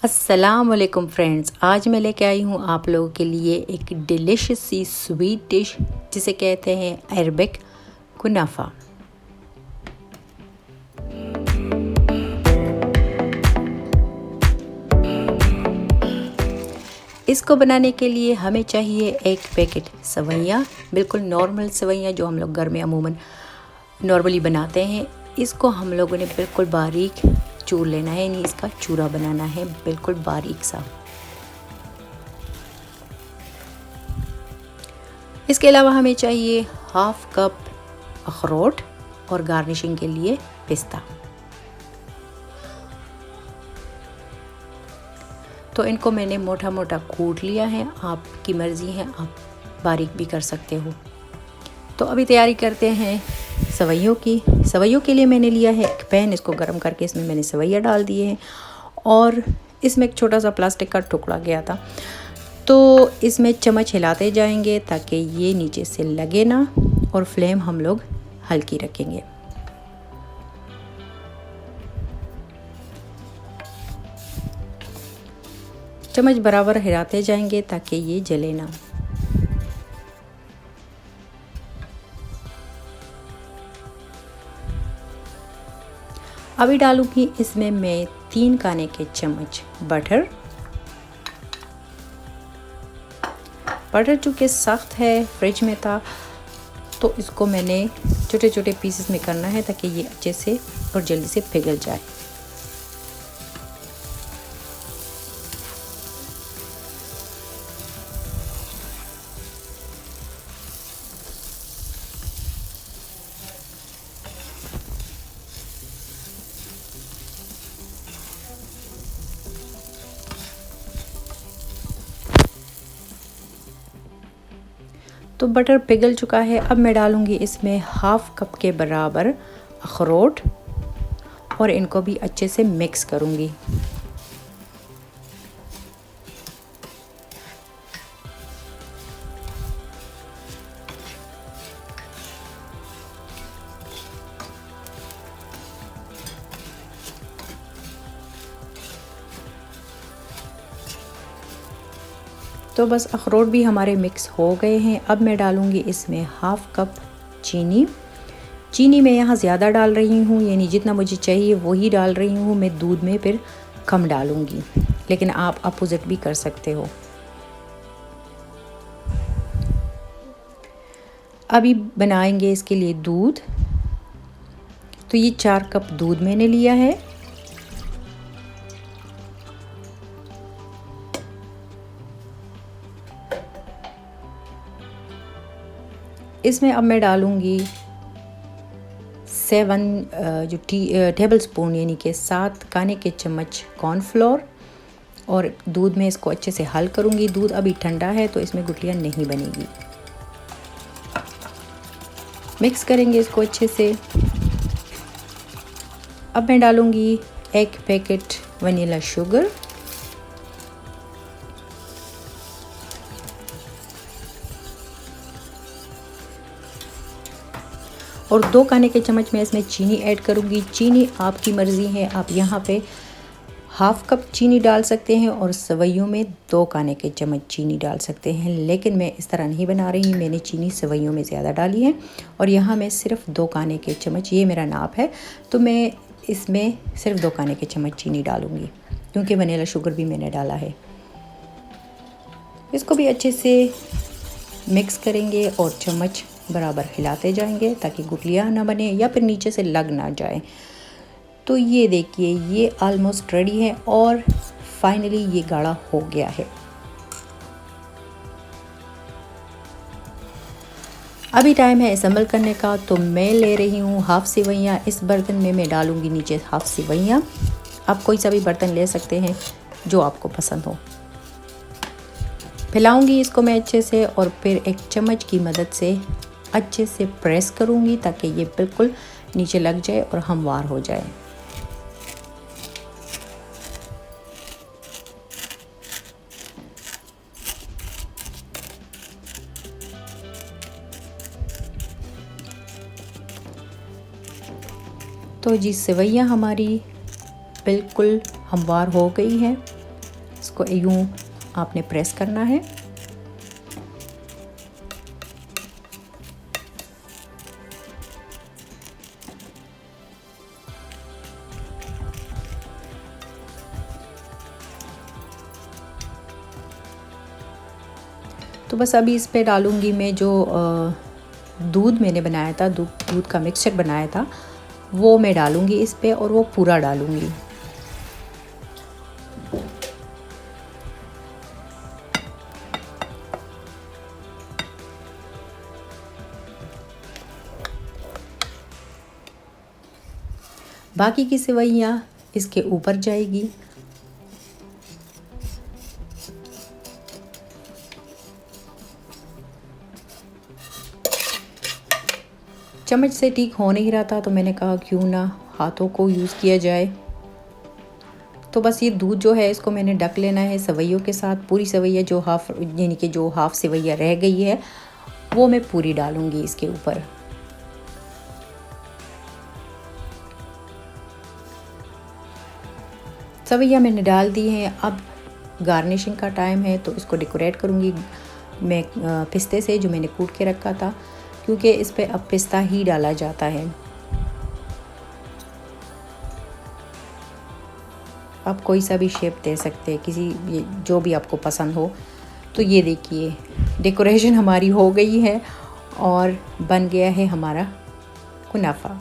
अस्सलाम वालेकुम फ्रेंड्स, आज मैं लेके आई हूँ आप लोगों के लिए एक डिलिशियस सी स्वीट डिश जिसे कहते हैं अरबिक कुनाफा। इसको बनाने के लिए हमें चाहिए एक पैकेट सेवइयाँ, बिल्कुल नॉर्मल सेवइयाँ जो हम लोग घर में अमूमन नॉर्मली बनाते हैं। इसको हम लोगों ने बिल्कुल बारीक चूर लेना है, यानी इसका चूरा बनाना है बिल्कुल बारीक सा। इसके अलावा हमें चाहिए हाफ कप अखरोट और गार्निशिंग के लिए पिस्ता। तो इनको मैंने मोटा मोटा कूट लिया है, आपकी मर्ज़ी है, आप बारीक भी कर सकते हो। तो अभी तैयारी करते हैं सेवइयों की। सेवइयों के लिए मैंने लिया है एक पैन, इसको गर्म करके इसमें मैंने सेवइयाँ डाल दिए हैं और इसमें एक छोटा सा प्लास्टिक का टुकड़ा गया था, तो इसमें चम्मच हिलाते जाएंगे ताकि ये नीचे से लगे ना, और फ्लेम हम लोग हल्की रखेंगे। चम्मच बराबर हिलाते जाएंगे ताकि ये जले ना। अभी डालूंगी इसमें मैं 3 खाने के चम्मच बटर। बटर चूँकि सख्त है, फ्रिज में था, तो इसको मैंने छोटे छोटे पीसेस में करना है ताकि ये अच्छे से और जल्दी से पिघल जाए। तो बटर पिघल चुका है। अब मैं डालूंगी इसमें हाफ कप के बराबर अखरोट और इनको भी अच्छे से मिक्स करूंगी। तो बस अखरोट भी हमारे मिक्स हो गए हैं। अब मैं डालूंगी इसमें हाफ कप चीनी। चीनी मैं यहाँ ज़्यादा डाल रही हूँ, यानी जितना मुझे चाहिए वही डाल रही हूँ। मैं दूध में फिर कम डालूंगी, लेकिन आप अपोजिट भी कर सकते हो। अभी बनाएंगे इसके लिए दूध। तो ये 4 कप दूध मैंने लिया है। इसमें अब मैं डालूंगी 7 टेबल स्पून यानी कि 7 खाने के चम्मच कॉर्नफ्लोर, और दूध में इसको अच्छे से हल करूंगी। दूध अभी ठंडा है तो इसमें गुठलियाँ नहीं बनेगी। मिक्स करेंगे इसको अच्छे से। अब मैं डालूंगी 1 पैकेट वनीला शुगर और 2 खाने के चम्मच मैं इसमें चीनी ऐड करूंगी। चीनी आपकी मर्ज़ी है, आप यहाँ पे हाफ कप चीनी डाल सकते हैं और सेवइयों में 2 खाने के चम्मच चीनी डाल सकते हैं, लेकिन मैं इस तरह नहीं बना रही। मैंने चीनी सेवइयों में ज़्यादा डाली है और यहाँ मैं सिर्फ 2 खाने के चम्मच, ये मेरा नाप है, तो मैं इसमें सिर्फ 2 खाने के चम्मच चीनी डालूँगी, क्योंकि वनीला शुगर भी मैंने डाला है। इसको भी अच्छे से मिक्स करेंगे और चम्मच बराबर हिलाते जाएंगे ताकि गुठलियाँ ना बने या फिर नीचे से लग ना जाए। तो ये देखिए, ये ऑलमोस्ट रेडी है और फाइनली ये गाढ़ा हो गया है। अभी टाइम है असेंबल करने का। तो मैं ले रही हूँ हाफ सेवइयाँ। इस बर्तन में मैं डालूँगी नीचे हाफ सेवइयाँ। आप कोई सा भी बर्तन ले सकते हैं जो आपको पसंद हो। फैलाऊंगी इसको मैं अच्छे से और फिर एक चम्मच की मदद से अच्छे से प्रेस करूंगी ताकि ये बिल्कुल नीचे लग जाए और हमवार हो जाए। तो जी सेवइयाँ हमारी बिल्कुल हमवार हो गई हैं इसको यूँ आपने प्रेस करना है। तो बस अभी इस पे डालूँगी मैं जो दूध मैंने बनाया था, दूध का मिक्सचर बनाया था, वो मैं डालूँगी इस पे और वो पूरा डालूँगी। बाकी की सेवइयाँ इसके ऊपर जाएगी। चम्मच से ठीक हो नहीं रहा था तो मैंने कहा क्यों ना हाथों को यूज़ किया जाए। तो बस ये दूध जो है इसको मैंने ढक लेना है सेवइयों के साथ। पूरी सेवइयाँ जो हाफ़ यानी कि जो हाफ़ सेवइयाँ रह गई है वो मैं पूरी डालूँगी इसके ऊपर। सेवइयाँ मैंने डाल दी हैं। अब गार्निशिंग का टाइम है तो इसको डेकोरेट करूँगी मैं पिस्ते से, जो मैंने कूट के रखा था, क्योंकि इस पे अब पिस्ता ही डाला जाता है। आप कोई सा भी शेप दे सकते हैं, किसी जो भी आपको पसंद हो। तो ये देखिए डेकोरेशन हमारी हो गई है और बन गया है हमारा कुनाफा।